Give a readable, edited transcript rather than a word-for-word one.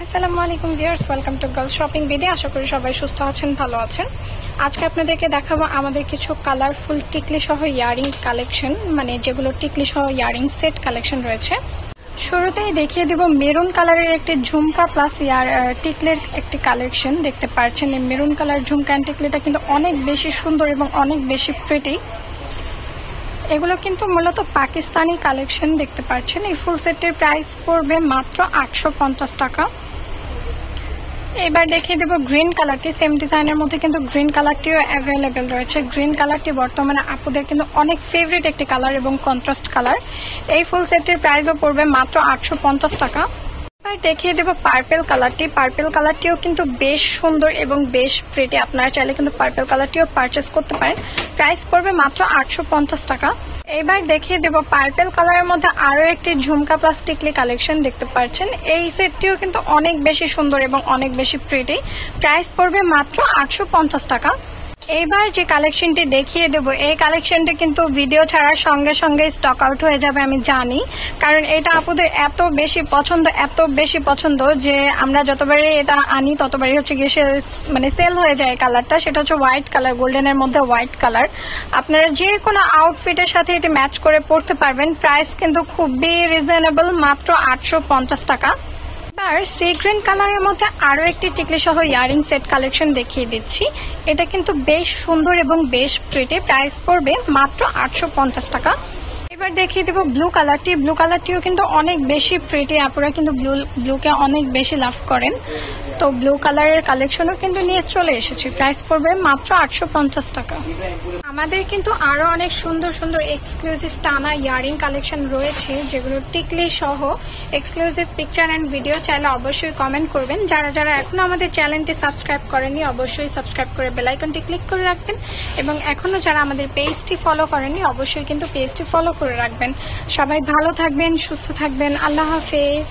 আসসালামু আলাইকুম viewers, welcome to girls shopping video. আশা করি সবাই সুস্থ আছেন, ভালো আছেন। আজকে আপনাদেরকে দেখাবো আমাদের কিছু কালারফুল টিকলি সহ ইয়ারিং কালেকশন, মানে যেগুলো টিকলি সহ ইয়ারিং সেট কালেকশন রয়েছে। শুরুতেই দেখিয়ে দেব মেরুন কালারের একটি ঝুমকা প্লাস টিকলির একটি কালেকশন। দেখতে পাচ্ছেন এই মেরুন কালার ঝুমকা অ্যান্ড টিকলিটা কিন্তু অনেক বেশি সুন্দর এবং অনেক বেশি প্রিটি। এগুলো কিন্তু মূলত পাকিস্তানি কালেকশন। দেখতে পাচ্ছেন এই ফুল সেটের প্রাইস পড়বে মাত্র 850 টাকা। এবার দেখিয়ে দেবো গ্রিন কালারটি। সেম ডিজাইনের মধ্যে কিন্তু গ্রিন কালারটিও অ্যাভেলেবেল রয়েছে। গ্রিন কালারটি বর্তমানে আপুদের কিন্তু অনেক ফেভারিট একটি কালার এবং কন্ট্রাস্ট কালার। এই ফুল সেটটির প্রাইসও পড়বে মাত্র 850 টাকা। এবার দেখিয়ে দেবো পার্পেল কালারটি। পার্পেল কালারটিও কিন্তু বেশ সুন্দর এবং বেশ প্রিটি। আপনারা চাইলে কিন্তু পার্পেল কালারটিও পারচেস করতে পারেন। প্রাইস পড়বে মাত্র 850 টাকা। এবার দেখিয়ে দেবো পার্পেল কালারের মধ্যে আরো একটি ঝুমকা প্লাস টিকলি কালেকশন। দেখতে পাচ্ছেন এই সেটটিও কিন্তু অনেক বেশি সুন্দর এবং অনেক বেশি প্রিটি। প্রাইস পড়বে মাত্র 850 টাকা। এইবার যে কালেকশনটি দেখিয়ে দেবো, এই কালেকশনটি কিন্তু ভিডিও ছাড়ার সঙ্গে সঙ্গে স্টক আউট হয়ে যাবে আমি জানি, কারণ এটা আপুদের এত বেশি পছন্দ যে আমরা যতবারই এটা আনি ততবারই হচ্ছে গিয়ে মানে সেল হয়ে যায়। কালারটা সেটা হচ্ছে হোয়াইট কালার, গোল্ডেনের মধ্যে হোয়াইট কালার। আপনারা যে কোনো আউটফিটের সাথে এটি ম্যাচ করে পরতে পারবেন। প্রাইস কিন্তু খুবই রিজনেবল, মাত্র 850 টাকা। এবার সি গ্রিন কালারের মধ্যে আরো একটি টিকলি সহ ইয়ারিং সেট কালেকশন দেখিয়ে দিচ্ছি। এটা কিন্তু বেশ সুন্দর এবং বেশ প্রিটি। প্রাইস পড়বে মাত্র 850 টাকা। এবার দেখিয়ে দেবো ব্লু কালারটি। ব্লু কালারটিও কিন্তু অনেক বেশি প্রিটি। আপনারা কিন্তু ব্লুকে অনেক বেশি লাভ করেন, তো ব্লু কালারের কালেকশনও কিন্তু নিয়ে চলে এসেছি। প্রাইস পড়বে মাত্র 850 টাকা। আমাদের কিন্তু আরো অনেক সুন্দর সুন্দর এক্সক্লুসিভ টানা ইয়ারিং কালেকশন রয়েছে, যেগুলো টিকলি সহ। এক্সক্লুসিভ পিকচার অ্যান্ড ভিডিও চাইলে অবশ্যই কমেন্ট করবেন। যারা যারা এখনো আমাদের চ্যানেলটি সাবস্ক্রাইব করেননি অবশ্যই সাবস্ক্রাইব করে বেল আইকনটি ক্লিক করে রাখবেন, এবং এখনো যারা আমাদের পেজটি ফলো করেননি অবশ্যই কিন্তু পেজটি ফলো করে রাখবেন। সবাই ভালো থাকবেন, সুস্থ থাকবেন। আল্লাহ হাফেজ।